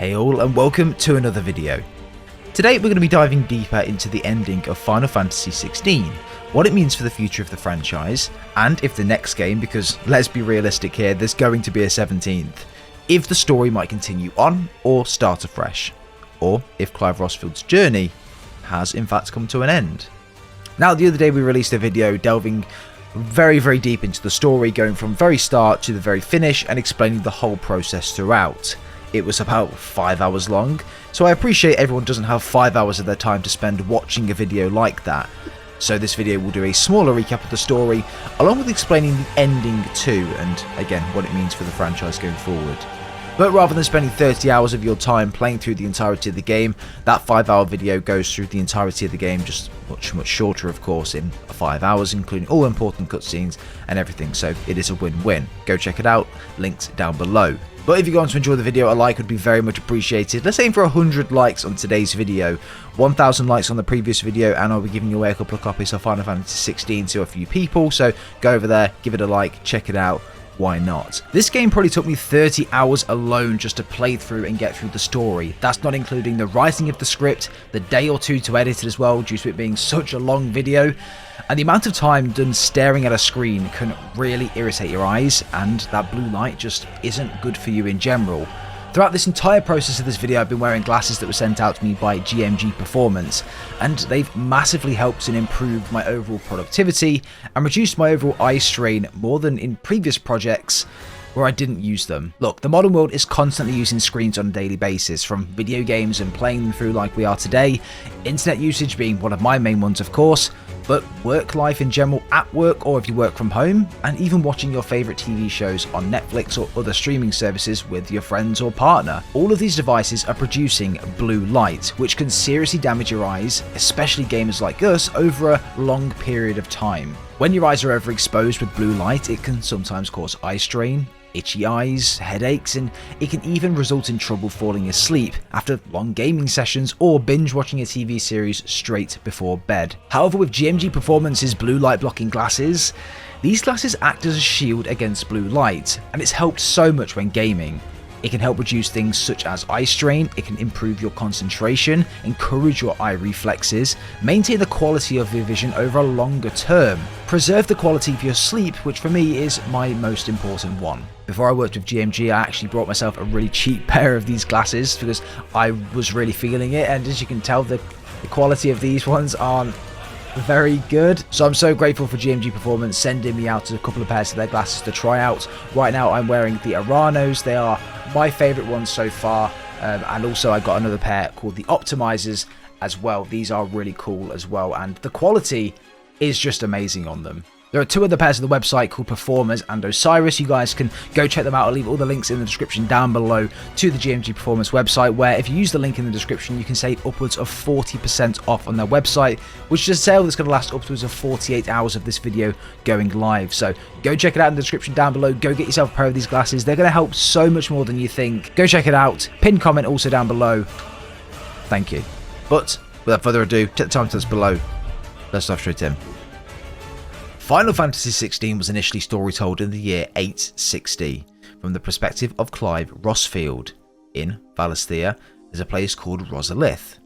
Hey all, and welcome to another video. Today we're going to be diving deeper into the ending of Final Fantasy 16, what it means for the future of the franchise, and if the next game, because let's be realistic here, there's going to be a 17th, if the story might continue on or start afresh, or if Clive Rosfield's journey has in fact come to an end. Now, the other day we released a video delving very deep into the story, going from very start to the very finish and explaining the whole process throughout. It was about 5 hours long, so I appreciate everyone doesn't have 5 hours of their time to spend watching a video like that. So this video will do a smaller recap of the story, along with explaining the ending too, and again, what it means for the franchise going forward. But rather than spending 30 hours of your time playing through the entirety of the game, that 5-hour video goes through the entirety of the game, just much shorter of course, in 5 hours, including all important cutscenes and everything, so it is a win-win. Go check it out, links down below. But if you're going to enjoy the video, a like would be very much appreciated. Let's aim for 100 likes on today's video, 1,000 likes on the previous video, and I'll be giving away a couple of copies of Final Fantasy 16 to a few people, so go over there, give it a like, check it out. Why not? This game probably took me 30 hours alone just to play through and get through the story. That's not including the writing of the script, the day or two to edit it as well, due to it being such a long video. And the amount of time done staring at a screen can really irritate your eyes, and that blue light just isn't good for you in general. Throughout this entire process of this video, I've been wearing glasses that were sent out to me by GMG Performance, and they've massively helped and improved my overall productivity and reduced my overall eye strain more than in previous projects where I didn't use them. Look, the modern world is constantly using screens on a daily basis, from video games and playing them through like we are today, internet usage being one of my main ones of course, but work life in general at work or if you work from home, and even watching your favourite TV shows on Netflix or other streaming services with your friends or partner. All of these devices are producing blue light, which can seriously damage your eyes, especially gamers like us, over a long period of time. When your eyes are overexposed with blue light, it can sometimes cause eye strain, itchy eyes, headaches, and it can even result in trouble falling asleep after long gaming sessions or binge watching a TV series straight before bed. However, with GMG Performance's blue light blocking glasses, these glasses act as a shield against blue light, and it's helped so much when gaming. It can help reduce things such as eye strain, it can improve your concentration, encourage your eye reflexes, maintain the quality of your vision over a longer term, preserve the quality of your sleep, which for me is my most important one. Before I worked with GMG, I actually brought myself a really cheap pair of these glasses because I was really feeling it, and as you can tell, the quality of these ones aren't very good. So I'm so grateful for GMG Performance sending me out a couple of pairs of their glasses to try out. Right now I'm wearing the Aranos. They are my favourite ones so far, and also I got another pair called the Optimizers as well. These are really cool as well, and the quality is just amazing on them. There are two other pairs on the website called Performers and Osiris. You guys can go check them out. I'll leave all the links in the description down below to the GMG Performance website, where if you use the link in the description, you can save upwards of 40% off on their website, which is a sale that's going to last upwards of 48 hours of this video going live. So go check it out in the description down below. Go get yourself a pair of these glasses. They're going to help so much more than you think. Go check it out. Pin comment also down below. Thank you. But without further ado, check the timestamps below. Let's dive straight in. Final Fantasy 16 was initially story-told in the year 860, from the perspective of Clive Rosfield. In Valisthea, there's a place called Rosalith,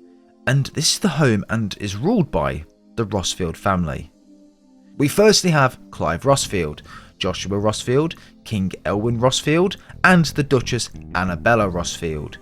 and this is the home and is ruled by the Rosfield family. We firstly have Clive Rosfield, Joshua Rosfield, King Elwyn Rosfield, and the Duchess Annabella Rosfield.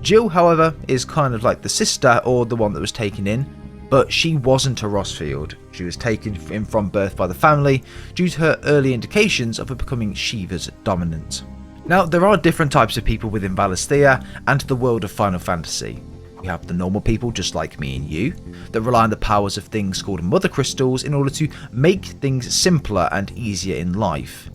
Jill, however, is kind of like the sister or the one that was taken in, but she wasn't a Rosfield. She was taken in from birth by the family due to her early indications of her becoming Shiva's dominant. Now, there are different types of people within Valisthea and the world of Final Fantasy. We have the normal people just like me and you, that rely on the powers of things called Mother Crystals in order to make things simpler and easier in life.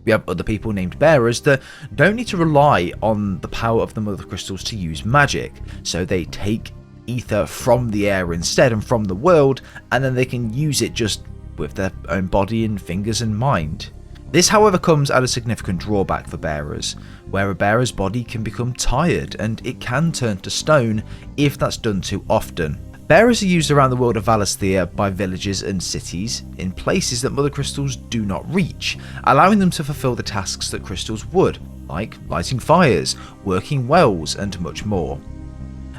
We have other people named Bearers that don't need to rely on the power of the Mother Crystals to use magic, so they take ether from the air instead and from the world, and then they can use it just with their own body and fingers and mind. This, however, comes at a significant drawback for Bearers, where a Bearer's body can become tired and it can turn to stone if that's done too often. Bearers are used around the world of Valisthea by villages and cities in places that Mother Crystals do not reach, allowing them to fulfill the tasks that crystals would, like lighting fires, working wells, and much more.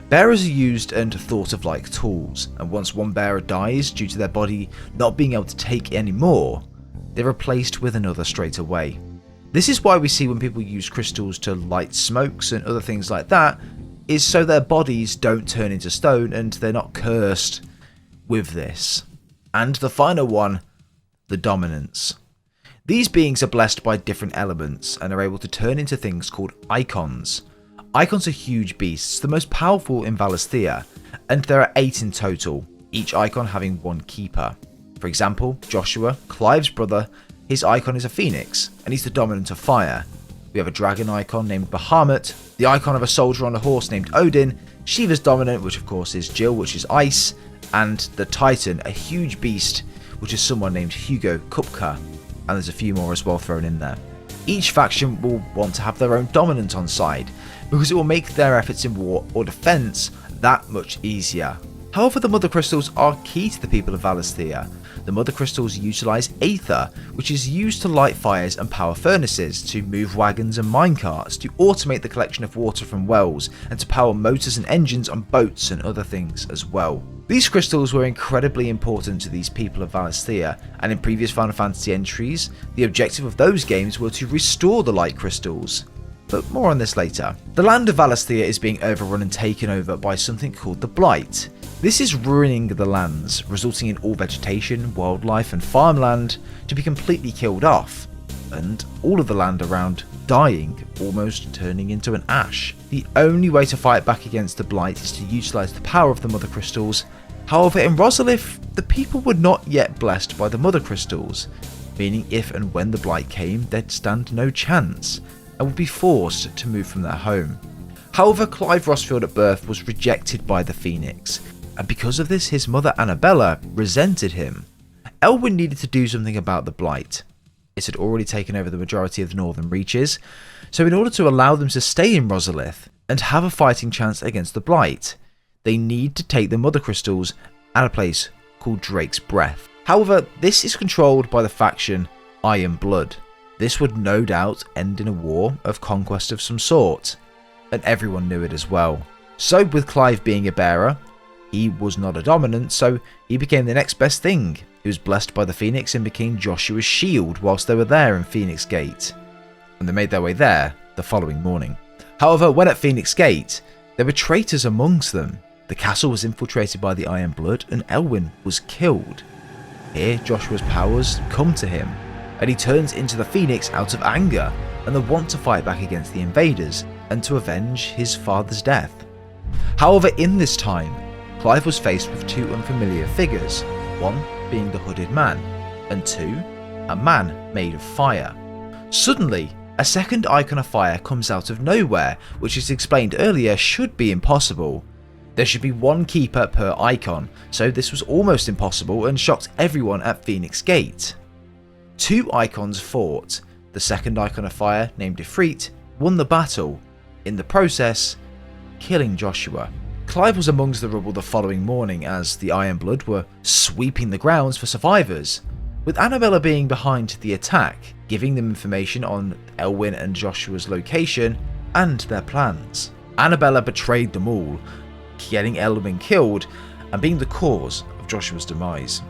Bearers are used and thought of like tools, and once one bearer dies due to their body not being able to take any more, they're replaced with another straight away. This is why we see when people use crystals to light smokes and other things like that, is so their bodies don't turn into stone and they're not cursed with this. And the final one, the dominants. These beings are blessed by different elements and are able to turn into things called icons. Icons are huge beasts, the most powerful in Valisthea, and there are 8 in total, each icon having one keeper. For example, Joshua, Clive's brother, his icon is a phoenix, and he's the dominant of fire. We have a dragon icon named Bahamut, the icon of a soldier on a horse named Odin, Shiva's dominant, which of course is Jill, which is ice, and the Titan, a huge beast, which is someone named Hugo Kupka, and there's a few more as well thrown in there. Each faction will want to have their own dominant on side, because it will make their efforts in war or defense that much easier. However, the Mother Crystals are key to the people of Valisthea. The Mother Crystals utilise Aether, which is used to light fires and power furnaces, to move wagons and minecarts, to automate the collection of water from wells, and to power motors and engines on boats and other things as well. These crystals were incredibly important to these people of Valisthea, and in previous Final Fantasy entries, the objective of those games were to restore the light crystals. But more on this later. The land of Valisthea is being overrun and taken over by something called the Blight. This is ruining the lands, resulting in all vegetation, wildlife and farmland to be completely killed off, and all of the land around dying, almost turning into an ash. The only way to fight back against the Blight is to utilise the power of the Mother Crystals. However, in Rosalith, the people were not yet blessed by the Mother Crystals, meaning if and when the Blight came, they'd stand no chance, and would be forced to move from their home. However, Clive Rosfield at birth was rejected by the Phoenix, and because of this his mother Annabella resented him. Elwyn needed to do something about the Blight. It had already taken over the majority of the northern reaches, so in order to allow them to stay in Rosalith and have a fighting chance against the Blight, they need to take the Mother Crystals at a place called Drake's Breath. However, this is controlled by the faction Iron Blood. This would no doubt end in a war of conquest of some sort, and everyone knew it as well. So with Clive being a bearer, he was not a dominant, so he became the next best thing. He was blessed by the Phoenix and became Joshua's shield whilst they were there in Phoenix Gate, and they made their way there the following morning. However, when at Phoenix Gate, there were traitors amongst them. The castle was infiltrated by the Iron Blood and Elwyn was killed. Here, Joshua's powers come to him, and he turns into the Phoenix out of anger and the want to fight back against the invaders and to avenge his father's death. However, in this time, Clive was faced with 2 unfamiliar figures, one being the Hooded Man, and 2, a man made of fire. Suddenly, a second icon of fire comes out of nowhere, which is explained earlier should be impossible. There should be 1 keeper per icon, so this was almost impossible and shocked everyone at Phoenix Gate. 2 icons fought. The second icon of fire, named Defreit, won the battle, in the process, killing Joshua. Clive was amongst the rubble the following morning as the Iron Blood were sweeping the grounds for survivors, with Annabella being behind the attack, giving them information on Elwyn and Joshua's location and their plans. Annabella betrayed them all, getting Elwyn killed and being the cause of Joshua's demise.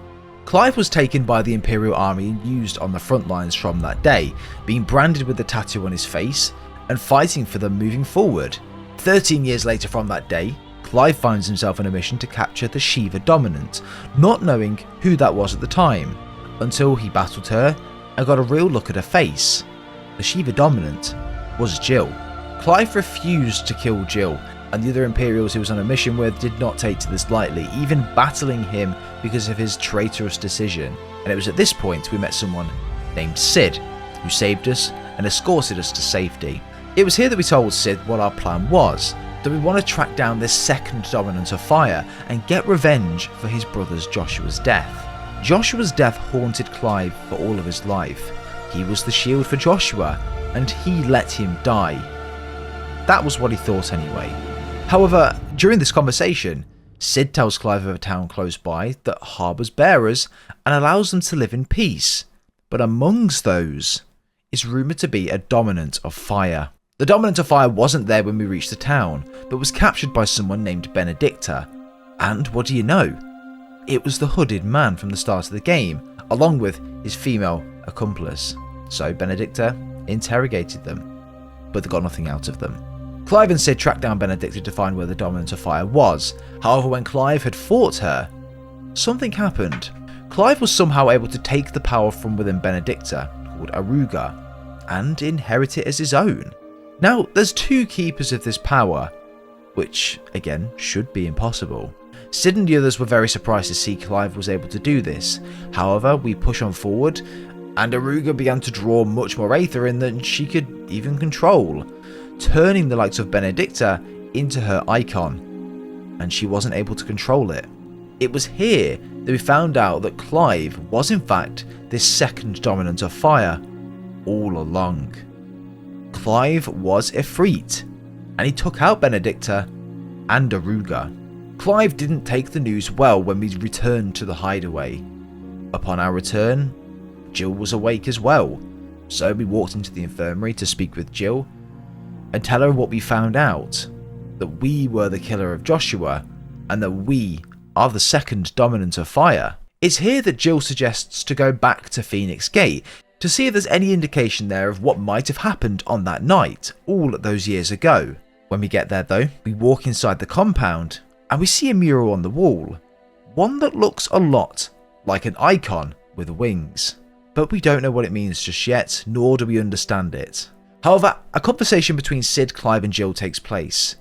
Clive was taken by the Imperial Army and used on the front lines from that day, being branded with the tattoo on his face and fighting for them moving forward. 13 years later from that day, Clive finds himself on a mission to capture the Shiva Dominant, not knowing who that was at the time, until he battled her and got a real look at her face. The Shiva Dominant was Jill. Clive refused to kill Jill, and the other Imperials he was on a mission with did not take to this lightly, even battling him because of his traitorous decision. And it was at this point we met someone named Sid, who saved us and escorted us to safety. It was here that we told Sid what our plan was, that we want to track down this second dominant of fire and get revenge for his brother's Joshua's death. Joshua's death haunted Clive for all of his life. He was the shield for Joshua, and he let him die. That was what he thought anyway. However, during this conversation, Sid tells Clive of a town close by that harbours bearers and allows them to live in peace. But amongst those is rumoured to be a Dominant of Fire. The Dominant of Fire wasn't there when we reached the town, but was captured by someone named Benedicta. And what do you know? It was the hooded man from the start of the game, along with his female accomplice. So Benedicta interrogated them, but they got nothing out of them. Clive and Cid tracked down Benedicta to find where the Dominant of Fire was. However, when Clive had fought her, something happened. Clive was somehow able to take the power from within Benedicta, called Aruga, and inherit it as his own. Now, there's two keepers of this power, which, again, should be impossible. Cid and the others were very surprised to see Clive was able to do this. However, we push on forward, and Aruga began to draw much more aether in than she could even control, turning the likes of Benedicta into her icon, and she wasn't able to control it. It was here that we found out that Clive was in fact this second Dominant of Fire all along. Clive was Defreit, and he took out Benedicta and Aruga. Clive didn't take the news well when we returned to the hideaway. Upon our return, Jill was awake as well, so we walked into the infirmary to speak with Jill and tell her what we found out, that we were the killer of Joshua and that we are the second Dominant of Fire. It's here that Jill suggests to go back to Phoenix Gate to see if there's any indication there of what might have happened on that night, all those years ago. When we get there though, we walk inside the compound and we see a mural on the wall, one that looks a lot like an icon with wings. But we don't know what it means just yet, nor do we understand it. However, a conversation between Cid, Clive and Jill takes place.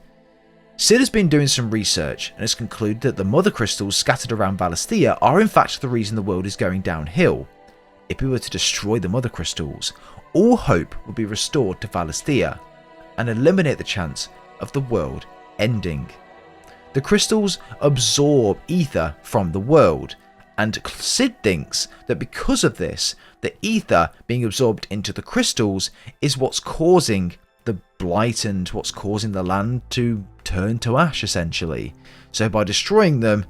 Cid has been doing some research and has concluded that the mother crystals scattered around Valisthea are in fact the reason the world is going downhill. If we were to destroy the mother crystals, all hope would be restored to Valisthea and eliminate the chance of the world ending. The crystals absorb ether from the world, and Cid thinks that because of this, the ether being absorbed into the crystals is what's causing the blight and what's causing the land to turn to ash essentially. So by destroying them,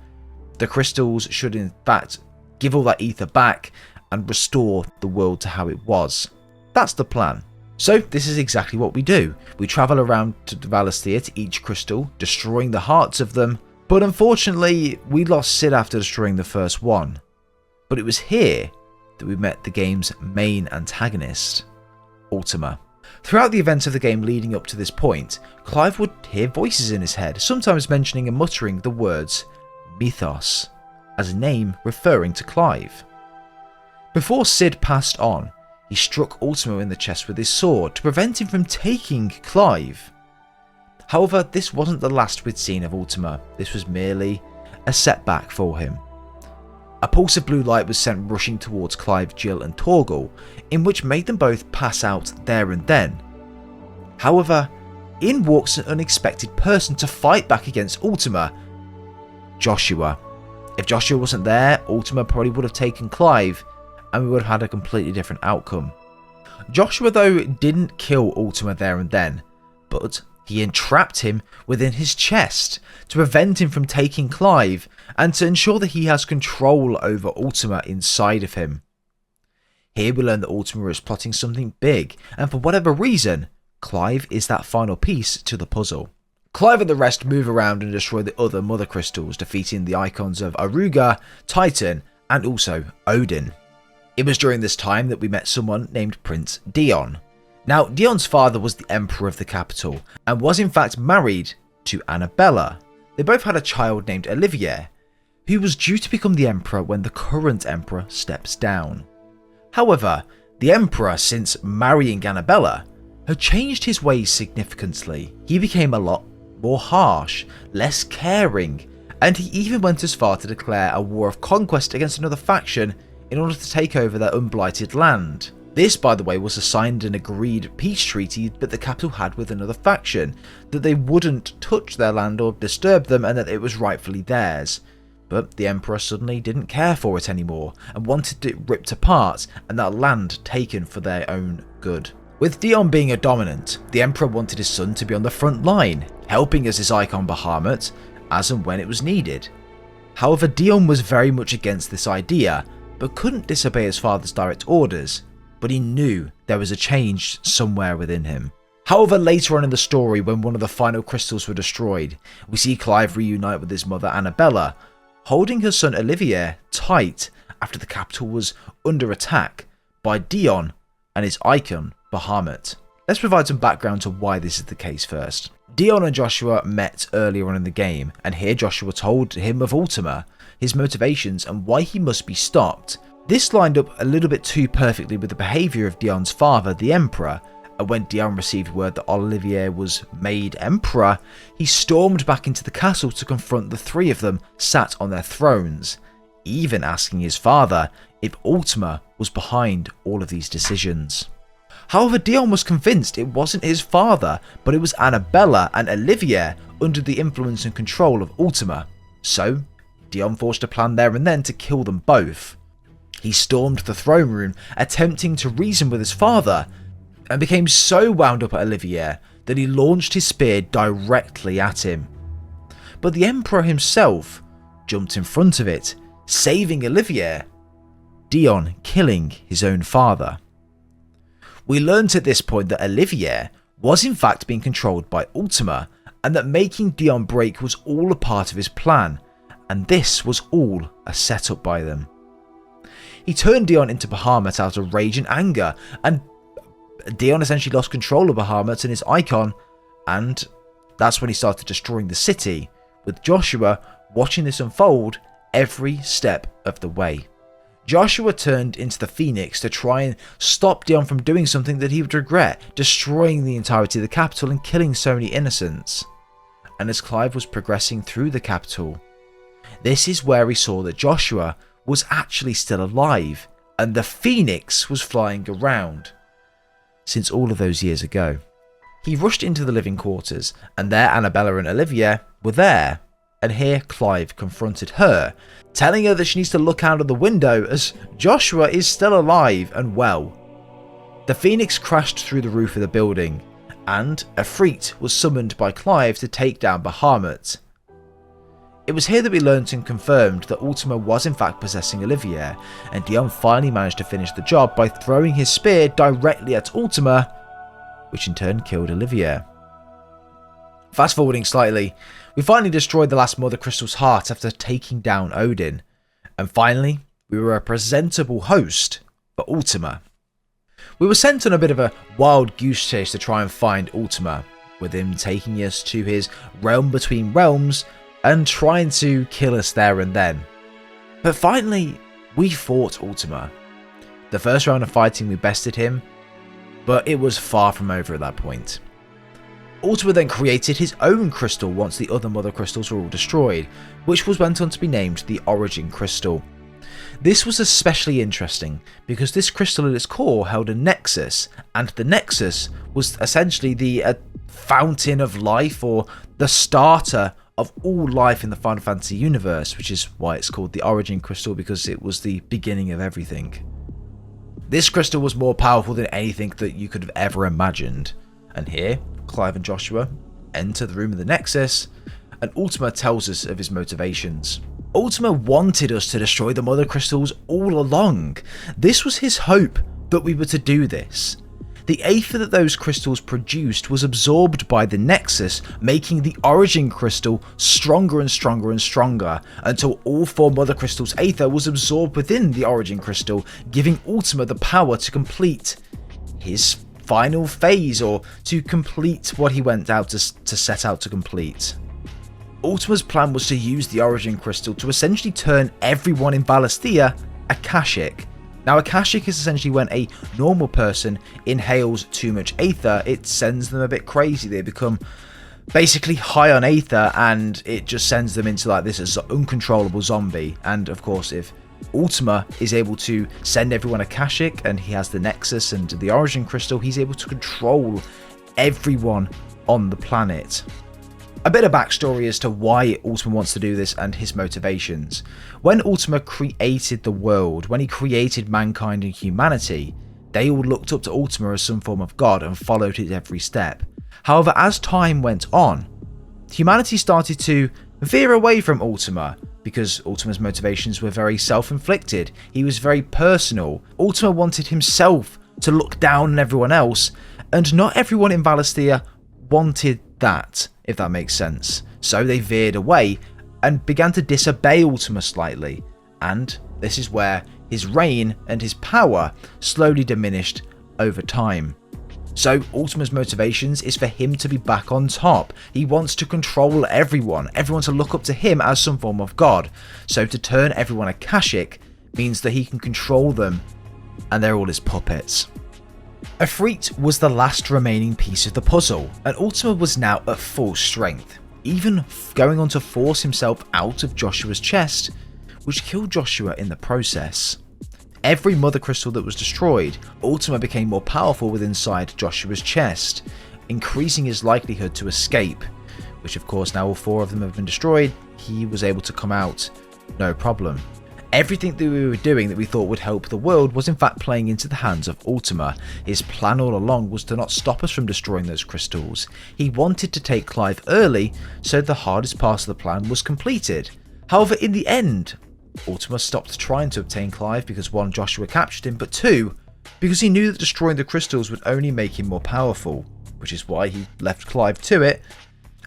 the crystals should in fact give all that ether back and restore the world to how it was. That's the plan. So this is exactly what we do. We travel around to Valisthea to each crystal, destroying the hearts of them, but unfortunately we lost Cid after destroying the first one. But it was here that we met the game's main antagonist, Ultima. Throughout the events of the game leading up to this point, Clive would hear voices in his head, sometimes mentioning and muttering the words Mythos, as a name referring to Clive. Before Cid passed on, he struck Ultima in the chest with his sword to prevent him from taking Clive. However, this wasn't the last we'd seen of Ultima, this was merely a setback for him. A pulse of blue light was sent rushing towards Clive, Jill and Torgal, in which made them both pass out there and then. However, in walks an unexpected person to fight back against Ultima, Joshua. If Joshua wasn't there, Ultima probably would have taken Clive, and we would have had a completely different outcome. Joshua though didn't kill Ultima there and then, but he entrapped him within his chest to prevent him from taking Clive and to ensure that he has control over Ultima inside of him. Here we learn that Ultima is plotting something big, and for whatever reason, Clive is that final piece to the puzzle. Clive and the rest move around and destroy the other mother crystals, defeating the icons of Aruga, Titan and also Odin. It was during this time that we met someone named Prince Dion. Now, Dion's father was the Emperor of the capital and was in fact married to Annabella. They both had a child named Olivier, who was due to become the Emperor when the current Emperor steps down. However, the Emperor, since marrying Annabella, had changed his ways significantly. He became a lot more harsh, less caring, and he even went as far to declare a war of conquest against another faction in order to take over their unblighted land. This, by the way, was a signed and agreed peace treaty that the capital had with another faction, that they wouldn't touch their land or disturb them and that it was rightfully theirs. But the Emperor suddenly didn't care for it anymore and wanted it ripped apart and that land taken for their own good. With Dion being a dominant, the Emperor wanted his son to be on the front line, helping as his icon Bahamut as and when it was needed. However, Dion was very much against this idea, but couldn't disobey his father's direct orders, but he knew there was a change somewhere within him. However, later on in the story, when one of the final crystals were destroyed, we see Clive reunite with his mother Annabella, holding her son Olivier tight after the capital was under attack by Dion and his icon Bahamut. Let's provide some background to why this is the case first. Dion and Joshua met earlier on in the game, and here Joshua told him of Ultima, his motivations and why he must be stopped. This lined up a little bit too perfectly with the behaviour of Dion's father, the Emperor, and when Dion received word that Olivier was made Emperor, he stormed back into the castle to confront the three of them sat on their thrones, even asking his father if Ultima was behind all of these decisions. However, Dion was convinced it wasn't his father, but it was Annabella and Olivier under the influence and control of Ultima. So, Dion forged a plan there and then to kill them both. He stormed the throne room, attempting to reason with his father, and became so wound up at Olivier that he launched his spear directly at him. But the Emperor himself jumped in front of it, saving Olivier, Dion killing his own father. We learnt at this point that Olivier was in fact being controlled by Ultima, and that making Dion break was all a part of his plan, and this was all a setup by them. He turned Dion into Bahamut out of rage and anger, and Dion essentially lost control of Bahamut and his icon, and that's when he started destroying the city, with Joshua watching this unfold every step of the way. Joshua turned into the Phoenix to try and stop Dion from doing something that he would regret, destroying the entirety of the capital and killing so many innocents. And as Clive was progressing through the capital, this is where he saw that Joshua was actually still alive, and the Phoenix was flying around, since all of those years ago. He rushed into the living quarters, and there Annabella and Olivier were there, and here Clive confronted her, telling her that she needs to look out of the window as Joshua is still alive and well. The Phoenix crashed through the roof of the building, and Defreit was summoned by Clive to take down Bahamut. It was here that we learnt and confirmed that Ultima was in fact possessing Olivier, and Dion finally managed to finish the job by throwing his spear directly at Ultima, which in turn killed Olivier. Fast forwarding slightly, we finally destroyed the last Mother Crystal's heart after taking down Odin, and finally we were a presentable host for Ultima. We were sent on a bit of a wild goose chase to try and find Ultima, with him taking us to his realm between realms and trying to kill us there and then. But finally, we fought Ultima. The first round of fighting we bested him, but it was far from over at that point. Ultima then created his own crystal once the other Mother Crystals were all destroyed, which went on to be named the Origin Crystal. This was especially interesting because this crystal at its core held a nexus, and the nexus was essentially the fountain of life, or the starter of all life in the Final Fantasy universe, which is why it's called the Origin Crystal, because it was the beginning of everything. This crystal was more powerful than anything that you could have ever imagined, and here Clive and Joshua enter the room of the Nexus, and Ultima tells us of his motivations. Ultima wanted us to destroy the Mother Crystals all along. This was his hope, that we were to do this. The aether that those crystals produced was absorbed by the Nexus, making the Origin Crystal stronger and stronger and stronger, until all four Mother Crystals' aether was absorbed within the Origin Crystal, giving Ultima the power to complete his final phase, or to complete what he went out to set out to complete. Ultima's plan was to use the Origin Crystal to essentially turn everyone in Valisthea Akashic. Now, Akashic is essentially when a normal person inhales too much aether, it sends them a bit crazy. They become basically high on aether, and it just sends them into like this uncontrollable zombie. And of course, if Ultima is able to send everyone Akashic, and he has the Nexus and the Origin Crystal, he's able to control everyone on the planet. A bit of backstory as to why Ultima wants to do this and his motivations. When Ultima created the world, when he created mankind and humanity, they all looked up to Ultima as some form of god and followed his every step. However, as time went on, humanity started to veer away from Ultima, because Ultima's motivations were very self-inflicted. He was very personal. Ultima wanted himself to look down on everyone else, and not everyone in Valisthea wanted that, if that makes sense. So they veered away and began to disobey Ultima slightly, and this is where his reign and his power slowly diminished over time. So Ultima's motivations is for him to be back on top. He wants to control everyone to look up to him as some form of god. So to turn everyone Akashic means that he can control them, and they're all his puppets. Defreit was the last remaining piece of the puzzle, and Ultima was now at full strength, even going on to force himself out of Joshua's chest, which killed Joshua in the process. Every mother crystal that was destroyed, Ultima became more powerful within inside Joshua's chest, increasing his likelihood to escape, which of course now all 4 of them have been destroyed, he was able to come out no problem. Everything that we were doing that we thought would help the world was in fact playing into the hands of Ultima. His plan all along was to not stop us from destroying those crystals. He wanted to take Clive early, so the hardest part of the plan was completed. However, in the end, Ultima stopped trying to obtain Clive because 1, Joshua captured him, but 2, because he knew that destroying the crystals would only make him more powerful, which is why he left Clive to it.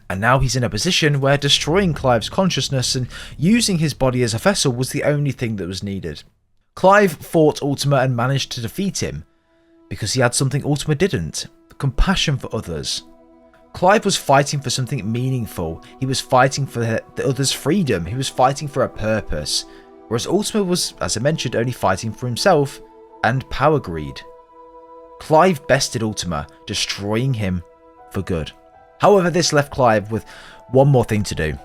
And now he's in a position where destroying Clive's consciousness and using his body as a vessel was the only thing that was needed. Clive fought Ultima and managed to defeat him because he had something Ultima didn't: compassion for others. Clive was fighting for something meaningful. He was fighting for the others' freedom. He was fighting for a purpose. Whereas Ultima was, as I mentioned, only fighting for himself and power greed. Clive bested Ultima, destroying him for good. However, this left Clive with one more thing to do.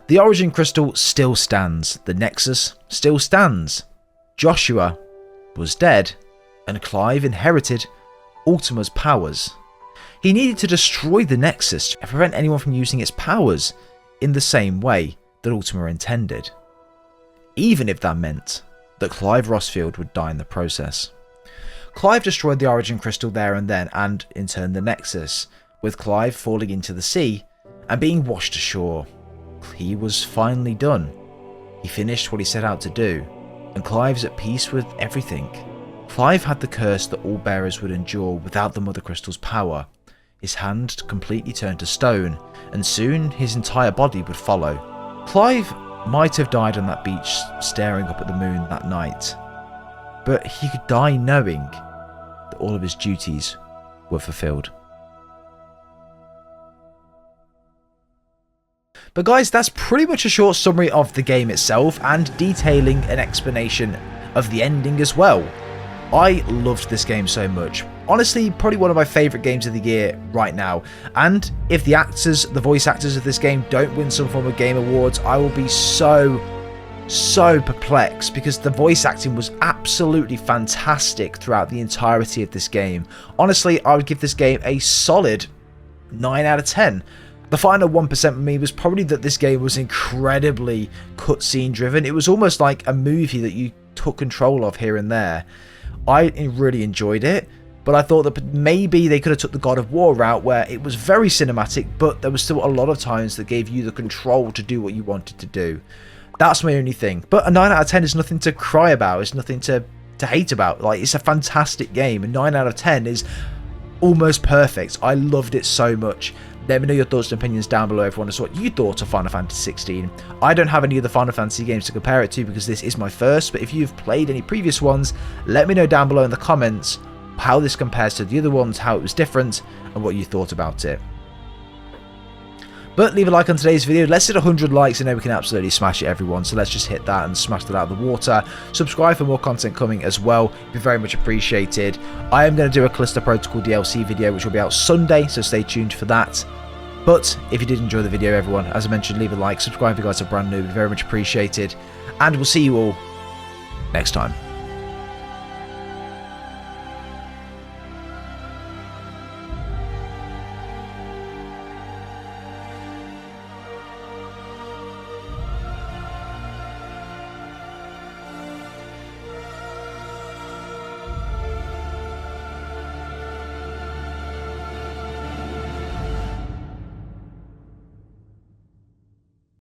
The Origin Crystal still stands. The Nexus still stands. Joshua was dead, and Clive inherited Ultima's powers. He needed to destroy the Nexus to prevent anyone from using its powers in the same way that Ultima intended, even if that meant that Clive Rossfield would die in the process. Clive destroyed the Origin Crystal there and then, and in turn the Nexus, with Clive falling into the sea and being washed ashore. He was finally done. He finished what he set out to do, and Clive's at peace with everything. Clive had the curse that all bearers would endure without the Mother Crystal's power. His hand completely turned to stone, and soon his entire body would follow. Clive might have died on that beach staring up at the moon that night, but he could die knowing that all of his duties were fulfilled. But guys, that's pretty much a short summary of the game itself and detailing an explanation of the ending as well. I loved this game so much. Honestly, probably one of my favourite games of the year right now. And if the voice actors of this game don't win some form of game awards, I will be so perplexed, because the voice acting was absolutely fantastic throughout the entirety of this game. Honestly, I would give this game a solid 9 out of 10. The final 1% for me was probably that this game was incredibly cutscene driven. It was almost like a movie that you took control of here and there. I really enjoyed it, but I thought that maybe they could have took the God of War route, where it was very cinematic, but there was still a lot of times that gave you the control to do what you wanted to do. That's my only thing. But a 9 out of 10 is nothing to cry about. It's nothing to hate about. Like, it's a fantastic game. A 9 out of 10 is almost perfect. I loved it so much. Let me know your thoughts and opinions down below, everyone, as to what you thought of Final Fantasy 16. I don't have any other Final Fantasy games to compare it to because this is my first, but if you've played any previous ones, let me know down below in the comments how this compares to the other ones, how it was different, and what you thought about it. But leave a like on today's video. Let's hit 100 likes, and then we can absolutely smash it, everyone. So let's just hit that and smash that out of the water. Subscribe for more content coming as well. It'd be very much appreciated. I am going to do a Callisto Protocol DLC video, which will be out Sunday, so stay tuned for that. But if you did enjoy the video, everyone, as I mentioned, leave a like, subscribe if you guys are brand new. It'd be very much appreciated. And we'll see you all next time.